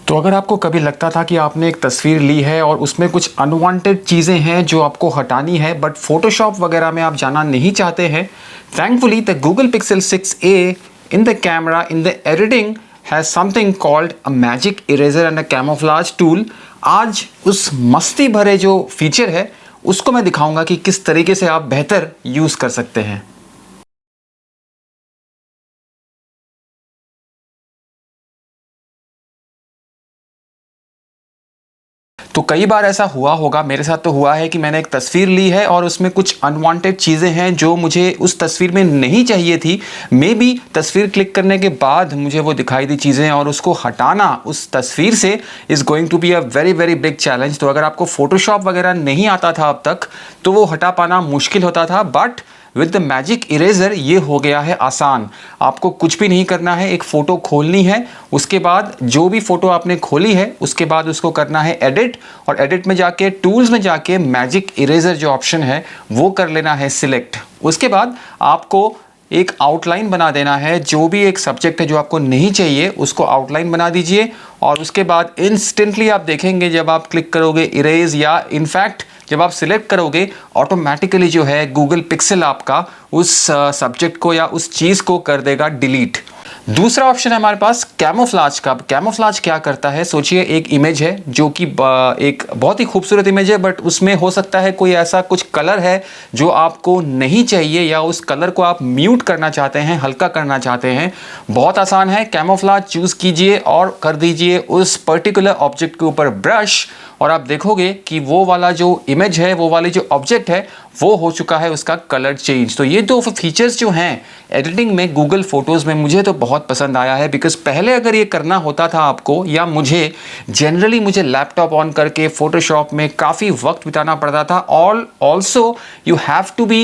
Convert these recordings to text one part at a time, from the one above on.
तो अगर आपको कभी लगता था कि आपने एक तस्वीर ली है और उसमें कुछ अनवांटेड चीज़ें हैं जो आपको हटानी है बट फोटोशॉप वगैरह में आप जाना नहीं चाहते हैं, thankfully the Google Pixel 6a in the camera in the editing has something called a magic eraser and a camouflage tool. आज उस मस्ती भरे जो फीचर है उसको मैं दिखाऊंगा कि किस तरीके से आप बेहतर यूज़ कर सकते हैं। तो कई बार ऐसा हुआ होगा, मेरे साथ तो हुआ है कि मैंने एक तस्वीर ली है और उसमें कुछ अनवांटेड चीज़ें हैं जो मुझे उस तस्वीर में नहीं चाहिए थी। मे बी तस्वीर क्लिक करने के बाद मुझे वो दिखाई दी चीज़ें और उसको हटाना उस तस्वीर से is going to be a very very big challenge. तो अगर आपको फोटोशॉप वगैरह नहीं आता था अब तक तो वो हटा पाना मुश्किल होता था, but with the magic eraser ये हो गया है आसान। आपको कुछ भी नहीं करना है, एक फ़ोटो खोलनी है, उसके बाद जो भी फ़ोटो आपने खोली है उसके बाद उसको करना है एडिट, और एडिट में जाके टूल्स में जाके मैजिक इरेजर जो ऑप्शन है वो कर लेना है सिलेक्ट। उसके बाद आपको एक आउटलाइन बना देना है, जो भी एक सब्जेक्ट है जो आपको नहीं चाहिए उसको आउटलाइन बना दीजिए, और उसके बाद इंस्टेंटली आप देखेंगे जब आप क्लिक करोगे इरेज या इनफैक्ट जब आप सिलेक्ट करोगे ऑटोमेटिकली जो है गूगल पिक्सल आपका उस सब्जेक्ट को या उस चीज़ को कर देगा डिलीट। दूसरा ऑप्शन है हमारे पास कैमोफ्लेज का। कैमोफ्लेज क्या करता है, सोचिए एक इमेज है जो कि एक बहुत ही खूबसूरत इमेज है, बट उसमें हो सकता है कोई ऐसा कुछ कलर है जो आपको नहीं चाहिए या उस कलर को आप म्यूट करना चाहते हैं, हल्का करना चाहते हैं। बहुत आसान है, कैमोफ्लेज चूज़ कीजिए और कर दीजिए उस पर्टिकुलर ऑब्जेक्ट के ऊपर ब्रश, और आप देखोगे कि वो वाला जो इमेज है, वो वाली जो ऑब्जेक्ट है वो हो चुका है उसका कलर चेंज। तो ये दो फीचर्स जो हैं एडिटिंग में गूगल फोटोज़ में मुझे तो बहुत पसंद आया है, बिकॉज पहले अगर ये करना होता था आपको या मुझे मुझे लैपटॉप ऑन करके फोटोशॉप में काफ़ी वक्त बिताना पड़ता था। Also you have to be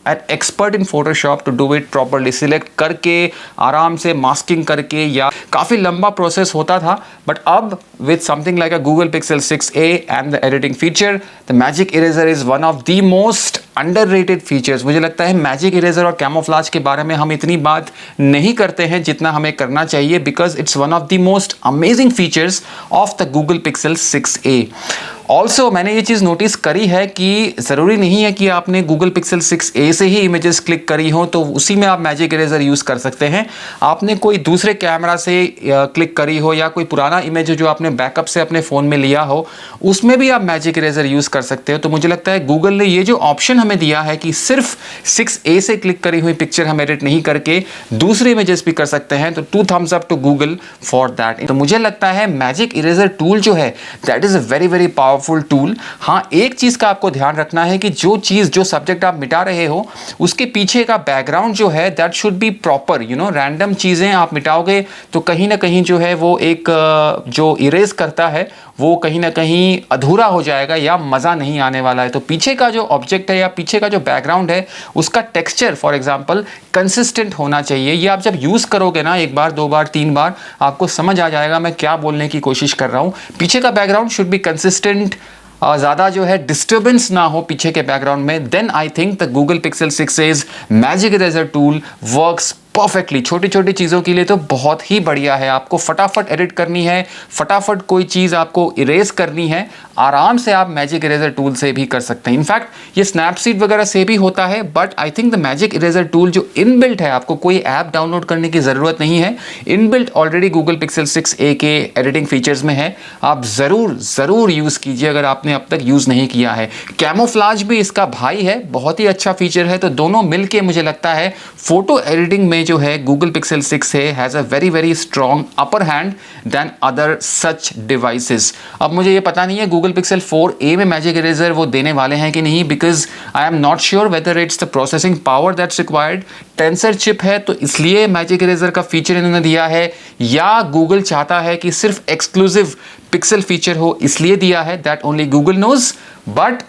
an expert in Photoshop to do it properly, select करके आराम से मास्किंग करके, या काफ़ी लंबा प्रोसेस होता था। बट अब with something like a Google Pixel 6a and the editing feature, the magic eraser is one of the most underrated features. मुझे लगता है मैजिक इरेजर और कैमोफ्लेज के बारे में हम इतनी बात नहीं करते हैं जितना हमें करना चाहिए, because it's one of the most amazing features of the Google Pixel 6a। Also मैंने ये चीज़ नोटिस करी है कि ज़रूरी नहीं है कि आपने गूगल पिक्सल 6a से ही इमेजेस क्लिक करी हो तो उसी में आप मैजिक इरेजर यूज़ कर सकते हैं। आपने कोई दूसरे कैमरा से क्लिक करी हो या कोई पुराना इमेज जो आपने बैकअप से अपने फ़ोन में लिया हो उसमें भी आप मैजिक इरेजर यूज़ कर सकते हो। तो मुझे लगता है गूगल ने ये जो ऑप्शन हमें दिया है कि सिर्फ 6a से क्लिक करी हुई पिक्चर हम एडिट नहीं करके दूसरे इमेजेस भी कर सकते हैं, तो 2 thumbs up to Google for that. तो मुझे लगता है मैजिक इरेजर टूल जो है that is a very very powerful tool. हाँ, एक चीज़ का आपको ध्यान रखना है कि जो सब्जेक्ट आप मिटा रहे हो उसके पीछे का बैकग्राउंड जो है that should be proper. Random चीज़ें आप मिटाओगे तो कहीं ना कहीं जो है वो एक जो इरेज करता है वो कहीं ना कहीं अधूरा हो जाएगा या मज़ा नहीं आने वाला है। तो पीछे का जो ऑब्जेक्ट है या पीछे का जो बैकग्राउंड है उसका टेक्सचर फॉर एग्जांपल कंसिस्टेंट होना चाहिए। ये आप जब यूज़ करोगे ना एक बार, 2 बार, 3 बार, आपको समझ आ जाएगा मैं क्या बोलने की कोशिश कर रहा हूँ। पीछे का बैकग्राउंड शुड बी कंसिस्टेंट, ज़्यादा जो है डिस्टर्बेंस ना हो पीछे के बैकग्राउंड में। Then I think the Google Pixel 6a's magic eraser tool works perfectly. छोटी छोटी चीज़ों के लिए तो बहुत ही बढ़िया है। आपको फटाफट एडिट करनी है, फटाफट कोई चीज़ आपको इरेज करनी है, आराम से आप मैजिक इरेजर टूल से भी कर सकते हैं। इनफैक्ट ये स्नैपसीड वगैरह से भी होता है, but I think the magic eraser tool जो इनबिल्ट है, आपको कोई ऐप डाउनलोड करने की ज़रूरत नहीं है, inbuilt already Google Pixel 6a के एडिटिंग फीचर्स में है। आप ज़रूर यूज़ कीजिए अगर आपने अब तक यूज़ नहीं किया है। कैमोफ्लेज भी इसका भाई है, बहुत ही अच्छा फीचर है। तो दोनों मिलके मुझे लगता है फोटो एडिटिंग में जो है Google Pixel 6a has a very very strong upper hand than other such devices. अब मुझे ये पता नहीं है गूगल पिक्सल 4a में मैजिक इरेजर वो देने वाले हैं कि नहीं, because I am not sure whether it's the processing power that's required. Tensor chip है तो इसलिए मैजिक इरेजर का फीचर इन्होंने दिया है, या गूगल चाहता है कि सिर्फ एक्सक्लूसिव पिक्सल फीचर हो इसलिए दिया है, that only Google knows. But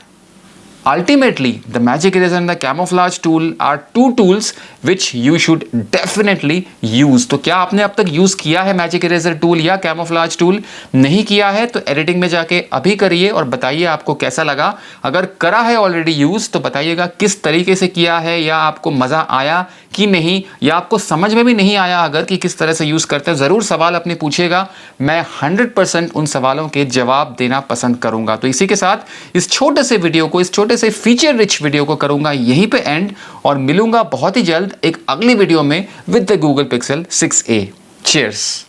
ultimately the magic eraser and the camouflage tool are two tools which you should definitely use. तो क्या आपने अब तक यूज किया है मैजिक इरेजर टूल या कैमोफ्लेज टूल? नहीं किया है तो एडिटिंग में जाके अभी करिए और बताइए आपको कैसा लगा. अगर करा है ऑलरेडी यूज तो बताइएगा किस तरीके से किया है, या आपको मजा आया कि नहीं, या आपको समझ में भी नहीं आया अगर कि किस तरह से यूज करते हैं. जरूर सवाल अपने पूछिएगा, मैं 100% उन सवालों के जवाब देना पसंद करूंगा. तो इसी के साथ इस छोटे से वीडियो को, इस छोटे से फीचर रिच वीडियो को करूंगा यहीं पे एंड, और मिलूंगा बहुत ही जल्द एक अगली वीडियो में with the Google Pixel 6a. Cheers.